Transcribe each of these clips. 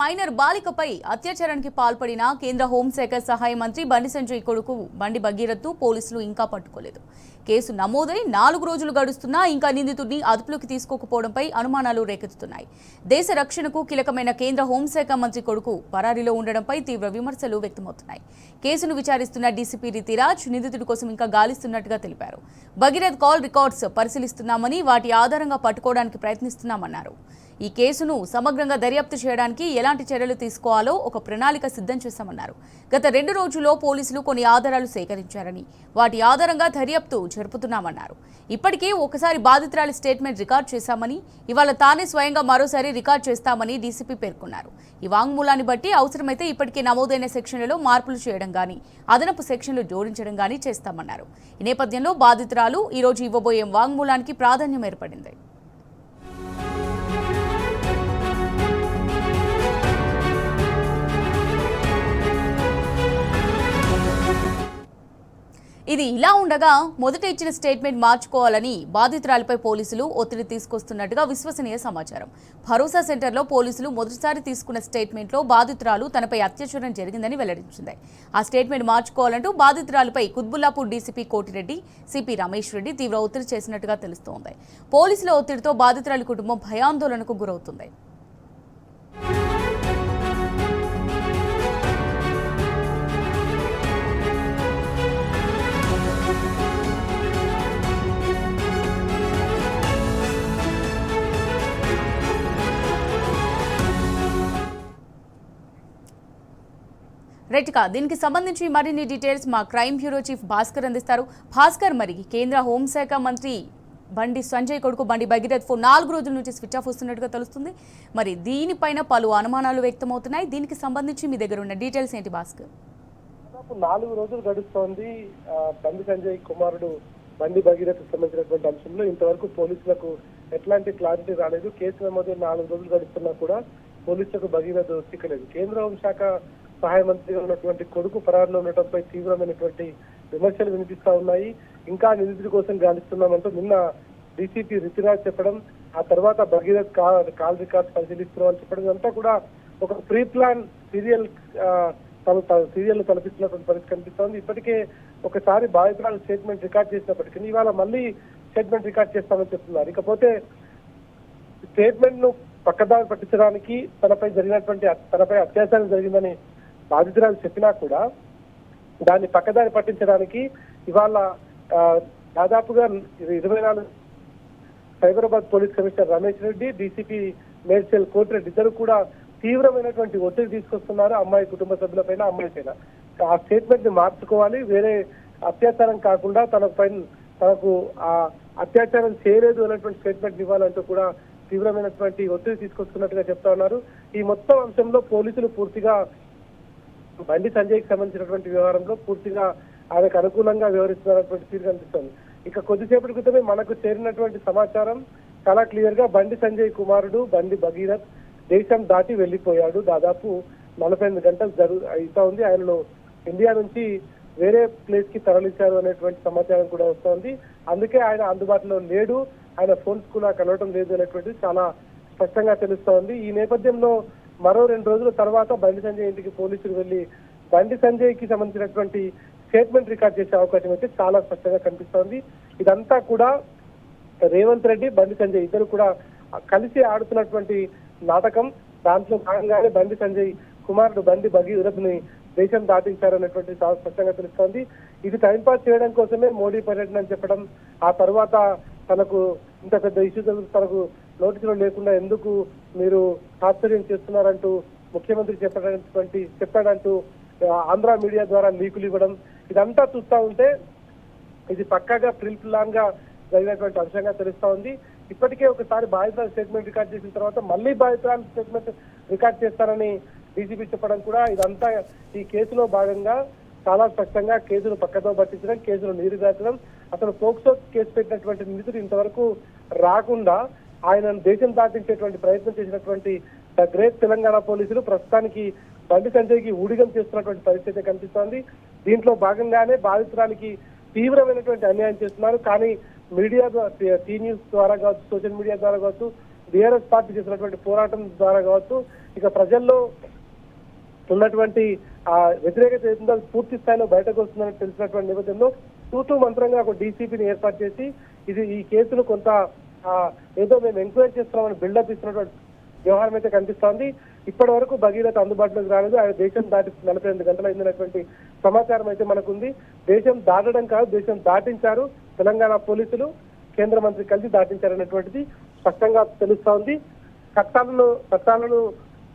Minor బాలికపై అత్యాచారానికి పాల్పడిన కేంద్ర హోంశాఖ సహాయ మంత్రి బండి సంజయ్ కొడుకు బండి భగీరథ్ను పోలీసులు ఇంకా పట్టుకోలేదు. కేసు నమోదై 4 రోజులు గడుస్తున్నా ఇంకా నిందితుడిని అదుపులోకి తీసుకోకపోవడంపై అనుమానాలు రేకెత్తుతున్నాయి. దేశ రక్షణకు కీలకమైన కేంద్ర హోంశాఖ మంత్రి కొడుకు పరారీలో ఉండడంపై తీవ్ర విమర్శలు వ్యక్తమవుతున్నాయి. కేసును విచారిస్తున్న డీసీపీ రితిరాజ్ నిందితుడి కోసం ఇంకా గాలిస్తున్నట్టుగా తెలిపారు. భగీరథ్ కాల్ రికార్డ్స్ పరిశీలిస్తున్నామని, వాటి ఆధారంగా పట్టుకోవడానికి ప్రయత్నిస్తున్నామన్నారు. ఈ కేసును సమగ్రంగా దర్యాప్తు చేయడానికి ఎలాంటి చర్యలు తీసుకోవాలో ఒక ప్రణాళిక సిద్ధం చేశామన్నారు. గత 2 రోజుల్లో పోలీసులు కొన్ని ఆధారాలు సేకరించారని, వాటి ఆధారంగా దర్యాప్తు జరుపుతున్నామన్నారు. ఇప్పటికే ఒకసారి బాధితురాలి స్టేట్మెంట్ రికార్డ్ చేశామని, ఇవాళ తానే స్వయంగా మరోసారి రికార్డ్ చేస్తామని డీసీపీ పేర్కొన్నారు. ఈ వాంగ్మూలాన్ని బట్టి అవసరమైతే ఇప్పటికే నమోదైన సెక్షన్లలో మార్పులు చేయడం గానీ, అదనపు సెక్షన్లు జోడించడం గానీ చేస్తామన్నారు. ఈ నేపథ్యంలో బాధితురాలు ఈ రోజు ఇవ్వబోయే వాంగ్మూలానికి ప్రాధాన్యం ఏర్పడింది. ఇది ఇలా ఉండగా మొదట ఇచ్చిన స్టేట్మెంట్ మార్చుకోవాలని బాధితురాలిపై పోలీసులు ఒత్తిడి తీసుకొస్తున్నట్టుగా విశ్వసనీయ సమాచారం. భరోసా సెంటర్లో పోలీసులు మొదటిసారి తీసుకున్న స్టేట్మెంట్లో బాధితురాలు తనపై అత్యాచారం జరిగిందని వెల్లడించింది. ఆ స్టేట్మెంట్ మార్చుకోవాలంటూ బాధితురాలిపై కుత్బుల్లాపూర్ డీసీపీ కోటిరెడ్డి, సిపి రమేష్ రెడ్డి తీవ్ర ఒత్తిడి చేసినట్టుగా తెలుస్తోంది. పోలీసుల ఒత్తిడితో బాధితురాలి కుటుంబం భయాందోళనకు గురవుతుంది. రైట్గా దీనికి సంబంధించి మరిన్ని డీటెయిల్స్ మా క్రైమ్ బ్యూరో చీఫ్ భాస్కర్ అందిస్తారు. భాస్కర్, మరి కేంద్ర హోంశాఖ మంత్రి బండి సంజయ్ కొడుకు బండి భగీరథ్ ఫోన్ 4 రోజుల నుంచి స్విచ్ ఆఫ్ వస్తున్నట్టుగా తెలుస్తుంది. మరి దీనిపైన పలు అనుమానాలు వ్యక్తమవుతున్నాయి. దీనికి సంబంధించి మీ దగ్గర ఉన్న డీటెయిల్స్ ఏంటి భాస్కర్? 4 రోజులు గడుస్తోంది. బండి సంజయ్ కుమారుడు బండి భగీరథ్ సంబంధించినటువంటి అంశంలో ఇంతవరకు పోలీసులకు ఎట్లాంటి క్లారిటీ రాలేదు. కేసు నమోదు 4 రోజులు గడుస్తున్నా కూడా పోలీసులకు భగీరథ్ చిక్కలేదు. కేంద్ర హోంశాఖ సహాయ మంత్రిగా ఉన్నటువంటి కొడుకు పరారులో ఉండటంపై తీవ్రమైనటువంటి విమర్శలు వినిపిస్తా ఉన్నాయి. ఇంకా నిందితుడి కోసం గాలిస్తున్నామంటూ నిన్న డీసీపీ రితిరాజ్ చెప్పడం, ఆ తర్వాత భగీరథ్ కాల్ రికార్డ్స్ పరిశీలిస్తున్నామని చెప్పడం, అంతా కూడా ఒక ప్రీ ప్లాన్ సీరియల్ తలపిస్తున్నటువంటి పరిస్థితి కనిపిస్తోంది. ఇప్పటికే ఒకసారి బాధితురాలు స్టేట్మెంట్ రికార్డ్ చేసినప్పటికీ ఇవాళ మళ్ళీ స్టేట్మెంట్ రికార్డ్ చేస్తామని చెప్తున్నారు. ఇకపోతే స్టేట్మెంట్ ను పక్కదారి పట్టించడానికి తనపై అత్యాచారం జరిగిందని బాధితురాలు చెప్పినా కూడా దాన్ని పక్కదారి పట్టించడానికి ఇవాళ దాదాపుగా 24 Cyberabad police commissioner Ramesh Reddy, DCP Medchal Koti Reddy ఇద్దరు కూడా తీవ్రమైనటువంటి ఒత్తిడి తీసుకొస్తున్నారు అమ్మాయి కుటుంబ సభ్యులపైన, అమ్మాయి పైన. ఆ స్టేట్మెంట్ ని మార్చుకోవాలి, వేరే అత్యాచారం కాకుండా తనకు ఆ అత్యాచారం చేయలేదు అనేటువంటి స్టేట్మెంట్ ఇవ్వాలంటూ కూడా తీవ్రమైనటువంటి ఒత్తిడి తీసుకొస్తున్నట్టుగా చెప్తా ఉన్నారు. ఈ మొత్తం అంశంలో పోలీసులు పూర్తిగా బండి సంజయ్కి సంబంధించినటువంటి వ్యవహారంలో పూర్తిగా ఆయనకు అనుకూలంగా వ్యవహరిస్తున్నటువంటి తీరు కనిపిస్తుంది. ఇక కొద్దిసేపటి క్రితమే మనకు చేరినటువంటి సమాచారం చాలా క్లియర్ గా బండి సంజయ్ కుమారుడు బండి భగీరథ్ దేశం దాటి వెళ్లిపోయాడు. దాదాపు 48 గంటలు అవుతా ఉంది. ఆయనను ఇండియా నుంచి వేరే ప్లేస్ కి తరలించారు అనేటువంటి సమాచారం కూడా వస్తోంది. అందుకే ఆయన అందుబాటులో లేడు, ఆయన ఫోన్స్ కూడా కలవటం లేదు అనేటువంటిది చాలా స్పష్టంగా తెలుస్తోంది. ఈ నేపథ్యంలో మరో 2 రోజుల తర్వాత బండి సంజయ్ ఇంటికి పోలీసులు వెళ్లి బండి సంజయ్ కి సంబంధించినటువంటి స్టేట్మెంట్ రికార్డ్ చేసే అవకాశం అయితే చాలా స్పష్టంగా కనిపిస్తోంది. ఇదంతా కూడా రేవంత్ రెడ్డి, బండి సంజయ్ ఇద్దరు కూడా కలిసి ఆడుతున్నటువంటి నాటకం. దాంట్లో భాగంగానే బండి సంజయ్ కుమారుడు బండి భగీరథ్ ని దేశం దాటించారనేటువంటి చాలా స్పష్టంగా తెలుస్తోంది. ఇది టైంపాస్ చేయడం కోసమే మోడీ పర్యటన అని చెప్పడం, ఆ తర్వాత తనకు ఇంత పెద్ద ఇష్యూ తనకు నోటీసులో లేకుండా ఎందుకు మీరు ఆశ్చర్యం చేస్తున్నారంటూ ముఖ్యమంత్రి చెప్పాడంటూ ఆంధ్ర మీడియా ద్వారా లీకులు ఇవ్వడం, ఇదంతా చూస్తా ఉంటే ఇది పక్కాగా ప్రీ ప్లాన్ గా జరిగినటువంటి అంశంగా తెలుస్తా ఉంది. ఇప్పటికే ఒకసారి బాధితురాలు స్టేట్మెంట్ రికార్డ్ చేసిన తర్వాత మళ్ళీ బాధితురాలు స్టేట్మెంట్ రికార్డ్ చేస్తారని డీసీపీ చెప్పడం కూడా ఇదంతా ఈ కేసులో భాగంగా చాలా స్పష్టంగా కేసును పక్కదో పట్టించడం, కేసును నీరుగార్చడం, అసలు పోక్సో కేసు పెట్టినటువంటి నిందితుడు ఇంతవరకు రాకుండా ఆయనను దేశం దాటించేటువంటి ప్రయత్నం చేసినటువంటి ద గ్రేట్ తెలంగాణ పోలీసులు ప్రస్తుతానికి బండి సంజయ్కి ఊడిగం చేస్తున్నటువంటి పరిస్థితి కనిపిస్తోంది. దీంట్లో భాగంగానే బాధితురాలికి తీవ్రమైనటువంటి అన్యాయం చేస్తున్నారు. కానీ మీడియా టీ న్యూస్ ద్వారా కావచ్చు, సోషల్ మీడియా ద్వారా కావచ్చు, బీఆర్ఎస్ పార్టీ చేసినటువంటి పోరాటం ద్వారా కావచ్చు, ఇక ప్రజల్లో ఉన్నటువంటి ఆ వ్యతిరేకత ఏదో పూర్తి స్థాయిలో బయటకు వస్తుందని తెలిసినటువంటి నేపథ్యంలో తూతూ మంత్రంగా ఒక డీసీపీని ఏర్పాటు చేసి ఈ కేసును కొంత ఏదో మేము ఎంక్వైరీ చేస్తున్నామని బిల్డప్ ఇస్తున్నటువంటి వ్యవహారం అయితే కనిపిస్తోంది. ఇప్పటి వరకు భగీరథ అందుబాటులోకి రాలేదు. ఆయన దేశం దాటి 48 గంటలు అయిందనేటువంటి సమాచారం అయితే మనకుంది. దేశం దాటడం కాదు, దేశం దాటించారు తెలంగాణ పోలీసులు, కేంద్ర మంత్రి కలిసి దాటించారనేటువంటిది స్పష్టంగా తెలుస్తోంది. చట్టాలను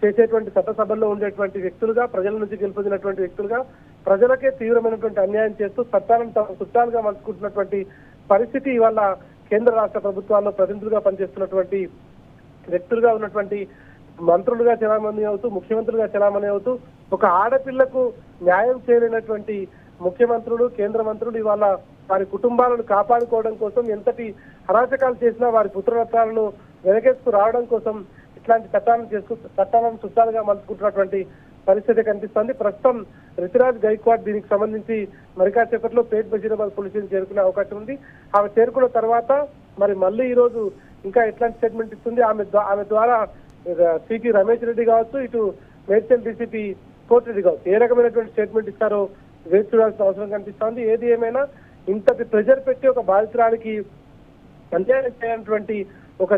చేసేటువంటి చట్టసభల్లో ఉండేటువంటి వ్యక్తులుగా, ప్రజల నుంచి గెలుపొందినటువంటి వ్యక్తులుగా ప్రజలకే తీవ్రమైనటువంటి అన్యాయం చేస్తూ చట్టాలను తమ చుట్టాలుగా మలుచుకుంటున్నటువంటి పరిస్థితి ఇవాళ కేంద్ర రాష్ట్ర ప్రభుత్వాల్లో ప్రతినిధులుగా పనిచేస్తున్నటువంటి వ్యక్తులుగా ఉన్నటువంటి మంత్రులుగా చలామణి అవుతూ, ముఖ్యమంత్రులుగా చలామణి అవుతూ ఒక ఆడపిల్లకు న్యాయం చేయలేనటువంటి ముఖ్యమంత్రులు, కేంద్ర మంత్రులు ఇవాళ వారి కుటుంబాలను కాపాడుకోవడం కోసం ఎంతటి అరాచకాలు చేసినా వారి పుత్రరత్నాలను వెనకేసుకు రావడం కోసం ఇట్లాంటి చట్టాలను చుట్టాలుగా మలుచుకుంటున్నటువంటి పరిస్థితి కనిపిస్తోంది. ప్రస్తుతం రితురాజ్ గైక్వాడ్ దీనికి సంబంధించి మరికాసేపట్లో పేట్ బషీరాబాద్ పోలీసులు చేరుకునే అవకాశం ఉంది. ఆమె చేరుకున్న తర్వాత మళ్ళీ ఈ రోజు ఇంకా ఎట్లాంటి స్టేట్మెంట్ ఇస్తుంది, ఆమె ద్వారా సిపి రమేష్ రెడ్డి కావచ్చు, ఇటు మేడ్చల్ డీసీపీ కోర్టు రెడ్డి కావచ్చు, ఏ రకమైనటువంటి స్టేట్మెంట్ ఇస్తారో వేచి చూడాల్సిన అవసరం కనిపిస్తోంది. ఏది ఏమైనా ఇంతటి ప్రెజర్ పెట్టి ఒక బాధితురాలికి అన్యాయం చేయనటువంటి ఒక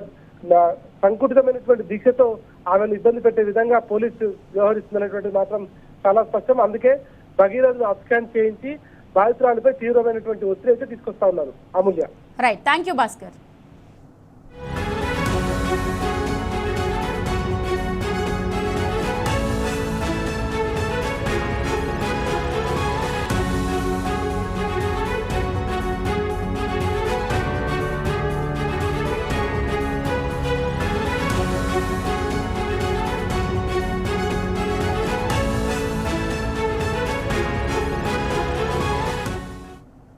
సంకుటితమైనటువంటి దీక్షతో ఆమెను ఇబ్బంది పెట్టే విధంగా పోలీసు వ్యవహరిస్తుందనేటువంటిది మాత్రం చాలా స్పష్టం. అందుకే భగీరథను అప్స్కాన్ చేయించి బాధితురాలిపై తీవ్రమైనటువంటి ఒత్తిడి అయితే తీసుకొస్తా ఉన్నారు. Amulya. Right, thank you Bhaskar.